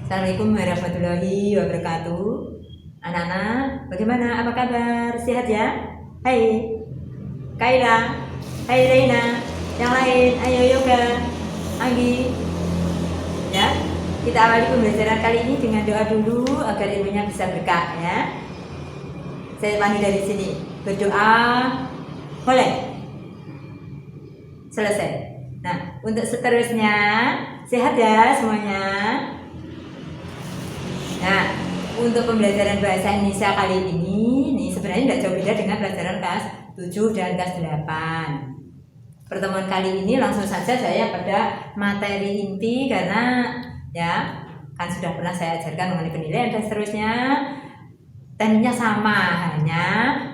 Assalamualaikum warahmatullahi wabarakatuh. Anak-anak, bagaimana? Apa kabar? Sehat ya? Hai Kaila, hai Reina, yang lain, ayo yoga, Anggi. Ya, kita awali pembelajaran kali ini dengan doa dulu agar ilmunya bisa berkah ya. Saya panggil dari sini, berdoa, mulai. Selesai. Nah, untuk seterusnya, sehat ya semuanya. Nah, untuk pembelajaran bahasa Indonesia kali ini sebenarnya tidak jauh beda dengan pelajaran kelas 7 dan kelas 8. Pertemuan kali ini langsung saja saya pada materi inti karena ya kan sudah pernah saya ajarkan mengenai penilaian dan seterusnya. Tekniknya sama, hanya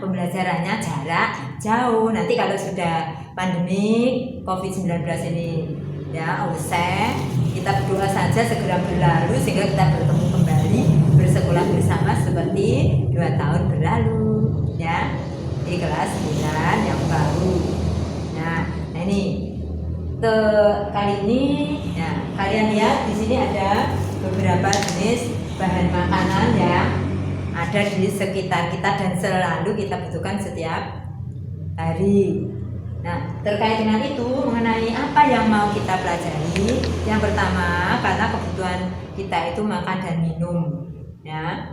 pembelajarannya jarak jauh. Nanti kalau sudah pandemi COVID-19 ini ya usai, kita berdoa saja segera berlalu sehingga kita bertemu kembali bersekolah bersama seperti 2 tahun berlalu ya di kelas 9 yang baru. Nah ini kali ini ya kalian lihat di sini ada beberapa jenis bahan makanan yang ada di sekitar kita dan selalu kita butuhkan setiap hari. Nah, terkait dengan itu mengenai apa yang mau kita pelajari, yang pertama karena kebutuhan kita itu makan dan minum, ya.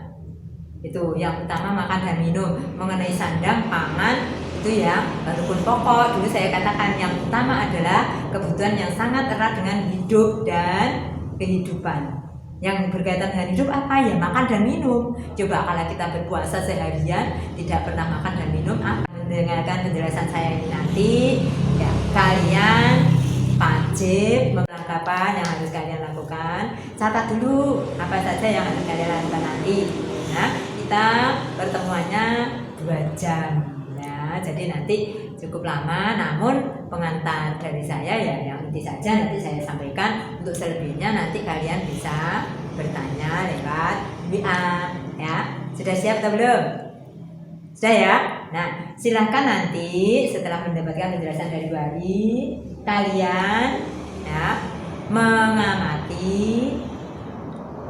Itu yang utama makan dan minum. Mengenai sandang, pangan itu ya rukun pokok. Dulu saya katakan yang utama adalah kebutuhan yang sangat erat dengan hidup dan kehidupan. Yang berkaitan dengan hidup apa ya? Makan dan minum. Coba kalau kita berpuasa seharian tidak pernah makan dan minum, apa? Mendengarkan penjelasan saya ini nanti ya kalian wajib perlengkapan yang harus kalian lakukan. Catat dulu apa saja yang harus kalian lakukan nanti. Nah, kita pertemuannya 2 jam. Ya, jadi nanti cukup lama, namun pengantar dari saya ya yang inti saja nanti saya sampaikan. Untuk selebihnya nanti kalian bisa bertanya lewat WA ya. Sudah siap atau belum? Sudah ya? Nah, silahkan nanti setelah mendapatkan penjelasan dari Bu Ali, kalian ya mengamati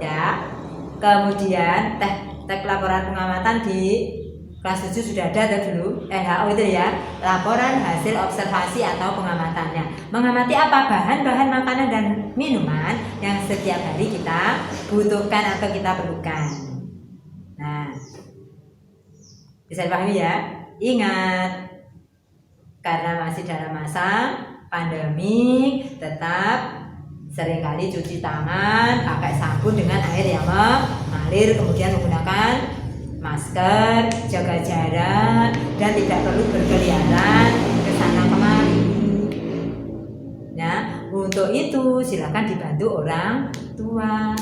ya. Kemudian teks laporan pengamatan di kelas 7 sudah ada atau belum? Itu ya, laporan hasil observasi atau pengamatannya. Mengamati apa? Bahan-bahan makanan dan minuman yang setiap hari kita butuhkan atau kita perlukan. Nah, bisa dipahami ya? Ingat, karena masih dalam masa pandemi, tetap seringkali cuci tangan, pakai sabun dengan air yang mengalir, kemudian menggunakan masker, jaga jarak, dan tidak perlu berkeliaran ke sana kemari. Nah, untuk itu silakan dibantu orang tua.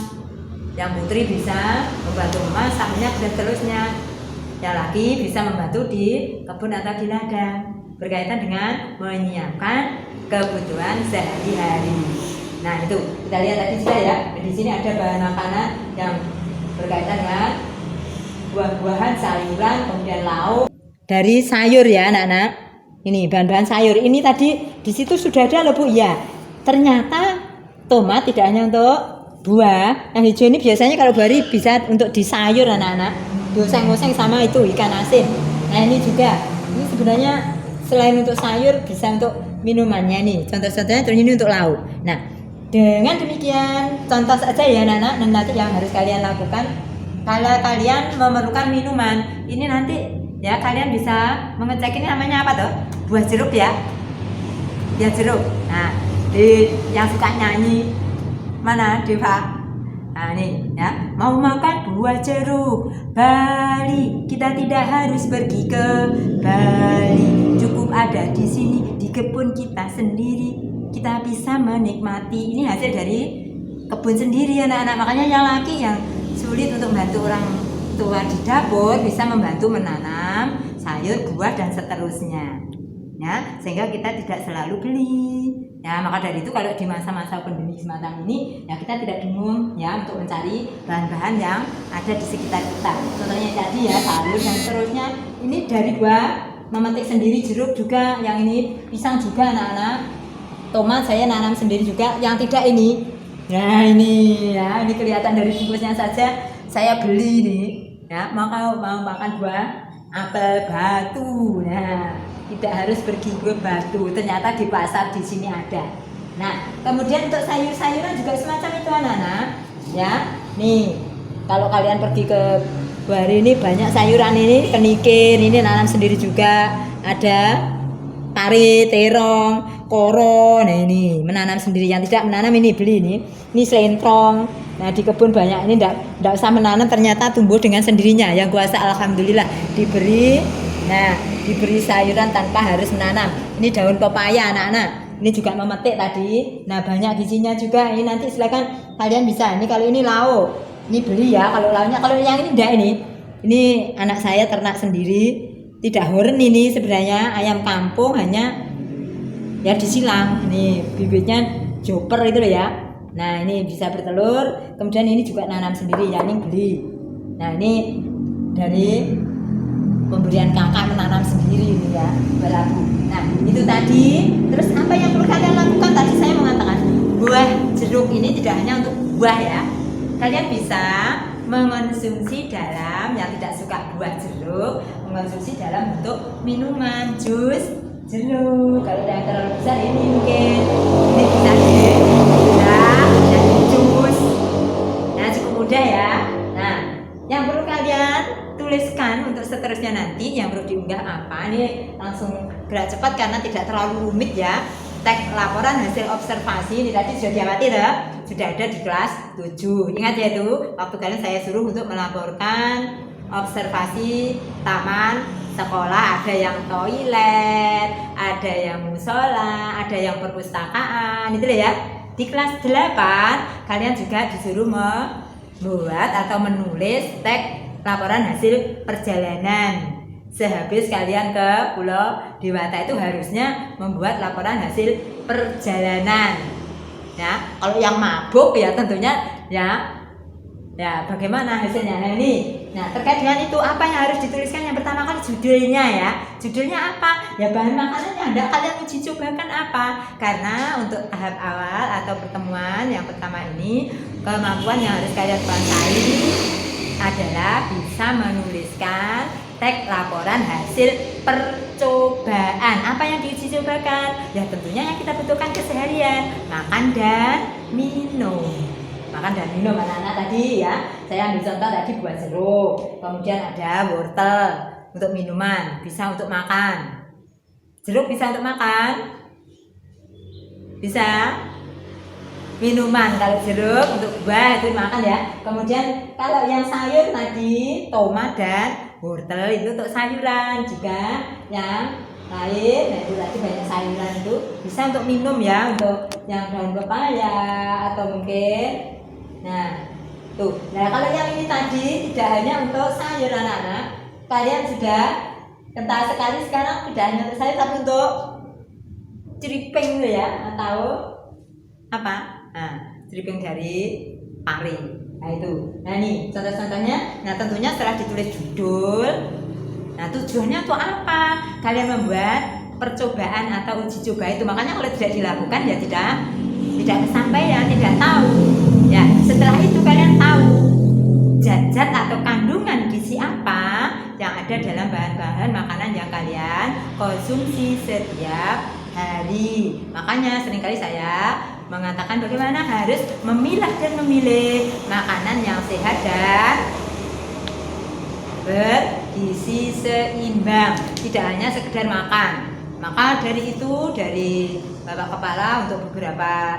Yang putri bisa membantu memasak, minyak dan seterusnya. Yang laki bisa membantu di kebun atau di ladang berkaitan dengan menyiapkan kebutuhan sehari-hari. Nah, itu kita lihat tadi sudah ya. Di sini ada bahan makanan yang berkaitan dengan buah-buahan, sayuran, kemudian lauk dari sayur ya anak-anak. Ini bahan-bahan sayur. Ini tadi di situ sudah ada loh Bu ya. Ternyata tomat tidak hanya untuk buah. Yang hijau ini biasanya kalau hari bisa untuk di sayur anak-anak. Dioseng-oseng sama itu ikan asin. Nah ini juga. Ini sebenarnya selain untuk sayur bisa untuk minumannya nih. Contoh-contohnya terus ini untuk lauk. Nah dengan demikian contoh saja ya anak-anak. Nanti yang harus kalian lakukan. Kalau kalian memerlukan minuman, ini nanti ya kalian bisa mengecek ini namanya apa tuh? Buah jeruk ya. Ya jeruk. Nah, yang suka nyanyi mana Deva? Nah, ini ya, mau makan buah jeruk Bali, kita tidak harus pergi ke Bali. Cukup ada di sini di kebun kita sendiri. Kita bisa menikmati. Ini hasil dari kebun sendiri anak-anak. Makanya yang laki yang sulit untuk membantu orang tua di dapur bisa membantu menanam sayur, buah dan seterusnya ya, sehingga kita tidak selalu beli ya. Maka dari itu kalau di masa-masa pandemi semacam ini ya kita tidak bingung ya untuk mencari bahan-bahan yang ada di sekitar kita. Contohnya tadi ya sayur dan seterusnya. Ini dari buah memetik sendiri, jeruk juga, yang ini pisang juga anak-anak, tomat saya nanam sendiri juga. Yang tidak ini Nah ini ya, ini kelihatan dari bungkusnya saja saya beli nih. Ya, mau makan buah apel batu. Nah, tidak harus pergi ke Batu. Ternyata di pasar di sini ada. Nah, kemudian untuk sayur-sayuran juga semacam itu anak-anak. Ya, nih kalau kalian pergi ke Buari ini banyak sayuran ini, kenikir, ini nanam sendiri juga. Ada pari, terong, koro. Nah ini menanam sendiri, yang tidak menanam ini beli ini. Ini selentrong. Nah di kebun banyak ini enggak usah menanam, ternyata tumbuh dengan sendirinya. Yang kuasa alhamdulillah diberi. Nah diberi sayuran tanpa harus menanam. Ini daun pepaya anak-anak. Ini juga memetik tadi. Nah banyak gizinya juga. Ini nanti silakan kalian bisa. Ini kalau ini lauk. Ini beli ya kalau lauknya. Kalau yang ini enggak ini. Ini anak saya ternak sendiri. Tidak horn ini sebenarnya ayam kampung, hanya ya disilang. Ini bibitnya joper itu loh ya. Nah ini bisa bertelur. Kemudian ini juga nanam sendiri ya, ini beli. Nah ini dari pemberian kakak menanam sendiri ini ya, belagu. Nah itu tadi. Terus apa yang perlu kalian lakukan? Tadi saya mengatakan buah jeruk ini tidak hanya untuk buah ya. Kalian bisa mengonsumsi dalam, yang tidak suka buah jeruk, mengonsumsi dalam bentuk minuman, jus jeruk. Kalau yang terlalu besar ini mungkin ini bisa jadi jus. Nah cukup mudah ya. Nah yang perlu kalian tuliskan untuk seterusnya nanti, yang perlu diunggah apa, ini langsung gerak cepat karena tidak terlalu rumit ya. Teks laporan hasil observasi ini tadi sudah diamati ya, sudah ada di kelas 7. Ingat ya itu, waktu kalian saya suruh untuk melaporkan observasi taman sekolah, ada yang toilet, ada yang musola, ada yang perpustakaan, itu ya. Di kelas 8 kalian juga disuruh membuat atau menulis teks laporan hasil perjalanan. Sehabis kalian ke Pulau Dewata itu harusnya membuat laporan hasil perjalanan. Ya, kalau yang mabuk ya tentunya ya bagaimana hasilnya. Nah ini, nah terkait dengan itu apa yang harus dituliskan? Yang pertama kali judulnya ya. Judulnya apa? Ya bahan makanannya. Hendak kalian uji cobakan apa? Karena untuk tahap awal atau pertemuan yang pertama ini, kemampuan yang harus kalian kuasai adalah bisa menuliskan teks laporan hasil percobaan. Apa yang diuji cobakan? Ya tentunya yang kita butuhkan keseharian, makan dan minum. Makan dan minum anak-anak tadi ya. Saya ambil contoh tadi buah jeruk, kemudian ada wortel untuk minuman, bisa untuk makan. Jeruk bisa untuk makan, bisa minuman. Kalau jeruk untuk buah itu makan ya. Kemudian kalau yang sayur tadi tomat dan wortel itu untuk sayuran juga. Yang lain, nah itu tadi banyak sayuran itu bisa untuk minum ya, untuk yang daun pepaya atau mungkin. Nah tuh, nah kalau yang ini tadi tidak hanya untuk sayur anak-anak, kalian sudah kental sekali sekarang, tidak hanya untuk sayur tapi untuk ceriping ya, atau apa? Nah, ceriping dari pari. Nah itu, nah nih contoh-contohnya. Nah tentunya setelah ditulis judul, nah tujuannya untuk apa? Kalian membuat percobaan atau uji coba itu. Makanya kalau tidak dilakukan ya tidak kesampaian, tidak tahu. Ya setelah itu kalian tahu zat-zat atau kandungan gizi apa yang ada dalam bahan-bahan makanan yang kalian konsumsi setiap hari. Makanya seringkali saya mengatakan bagaimana harus memilah dan memilih makanan yang sehat dan bergizi seimbang, tidak hanya sekedar makan. Maka dari itu, dari Bapak Kepala untuk beberapa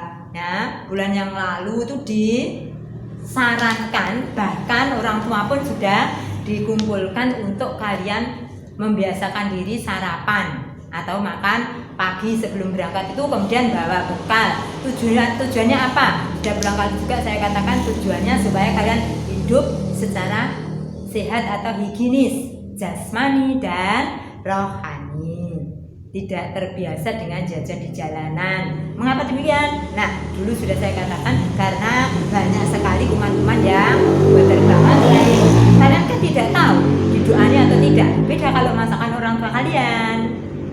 bulan yang lalu itu disarankan, bahkan orang tua pun sudah dikumpulkan untuk kalian membiasakan diri sarapan atau makan pagi sebelum berangkat itu, kemudian bawa bekal. Tujuannya apa? Sudah berulang kali juga saya katakan, tujuannya supaya kalian hidup secara sehat atau higienis, jasmani dan rohani, tidak terbiasa dengan jajan di jalanan. Mengapa demikian? Nah, dulu sudah saya katakan karena banyak sekali kuman-kuman yang berterbangan lain. Kalian kan tidak tahu didoani atau tidak. Beda kalau masakan orang tua kalian.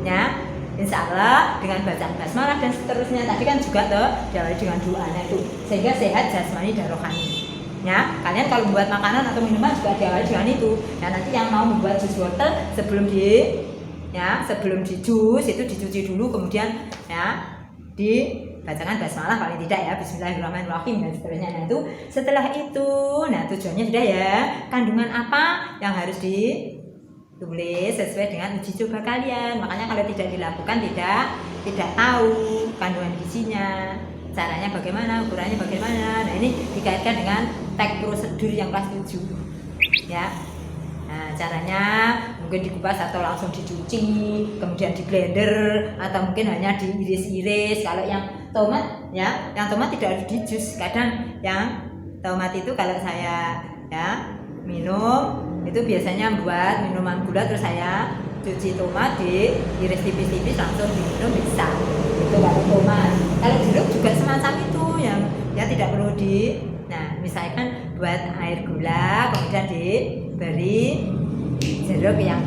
Ya, insya Allah Allah dengan bacaan basmalah dan seterusnya. Tadi kan juga tuh diawali dengan doanya itu, sehingga sehat jasmani dan rohani. Ya, kalian kalau membuat makanan atau minuman juga diawali dengan itu. Dan nanti yang mau membuat jus wortel sebelum di jus itu dicuci dulu, kemudian ya dibacakan basmalah paling tidak ya, Bismillahirrahmanirrahim dan seterusnya. Nah itu setelah itu, nah tujuannya sudah ya, kandungan apa yang harus ditulis sesuai dengan uji coba kalian. Makanya kalau tidak dilakukan tidak tahu kandungan gizinya, caranya bagaimana, ukurannya bagaimana. Nah ini dikaitkan dengan teks prosedur yang kelas 7 ya. Nah caranya mungkin dikupas atau langsung dicuci, kemudian di blender, atau mungkin hanya diiris-iris. Kalau yang tomat ya, yang tomat tidak harus di jus. Kadang yang tomat itu kalau saya ya minum itu biasanya buat minuman gula, terus saya cuci tomat, diiris tipis-tipis langsung diminum bisa. Itu kalau tomat. Kalau jeruk juga semacam itu yang ya tidak perlu nah misalkan buat air gula, kemudian diberi jeruk yang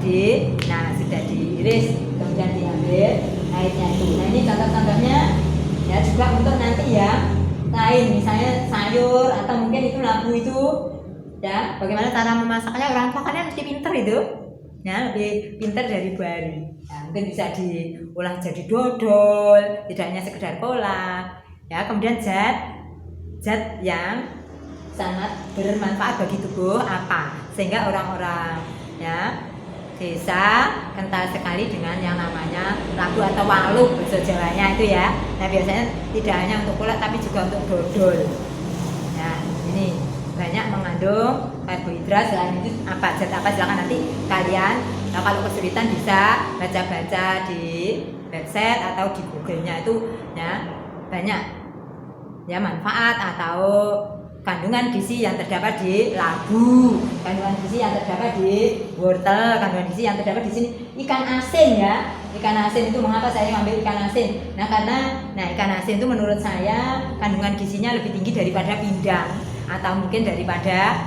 sudah diiris, kemudian diambil airnya itu. Nah ini contoh-contohnya ya, juga untuk nanti ya lain, misalnya sayur atau mungkin itu labu itu ya, bagaimana cara memasaknya. Orang tua kalian mesti pinter itu ya, lebih pinter dari Bari ya, mungkin bisa diolah jadi dodol, tidak hanya sekedar kolak ya. Kemudian zat yang sangat bermanfaat bagi tubuh apa, sehingga orang-orang ya desa kental sekali dengan yang namanya labu atau waluk bahasa Jawanya itu ya. Nah biasanya tidak hanya untuk kolak tapi juga untuk dodol. Nah ini banyak mengandung karbohidrat. Selain itu zat apa silakan nanti kalian, nah kalau kesulitan bisa baca-baca di website atau di Google-nya itu ya, banyak ya manfaat atau kandungan gizi yang terdapat di labu, kandungan gizi yang terdapat di wortel, kandungan gizi yang terdapat di sini. Ikan asin ya, ikan asin itu mengapa saya ambil ikan asin? Nah karena ikan asin itu menurut saya kandungan gizinya lebih tinggi daripada pindang atau mungkin daripada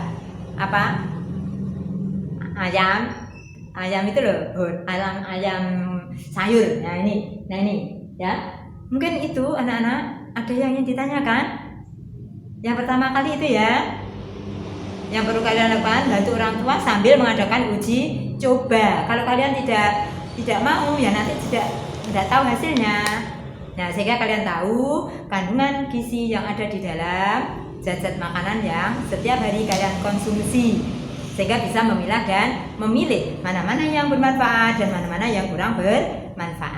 ayam itu loh, ayam sayur. Nah ini ya, mungkin itu anak-anak ada yang ingin ditanyakan. Yang pertama kali itu ya, yang perlu kalian lakukan, bantu orang tua sambil mengadakan uji coba. Kalau kalian tidak mau ya nanti tidak tahu hasilnya. Nah sehingga kalian tahu kandungan gizi yang ada di dalam zat-zat makanan yang setiap hari kalian konsumsi, sehingga bisa memilah dan memilih mana-mana yang bermanfaat dan mana-mana yang kurang bermanfaat.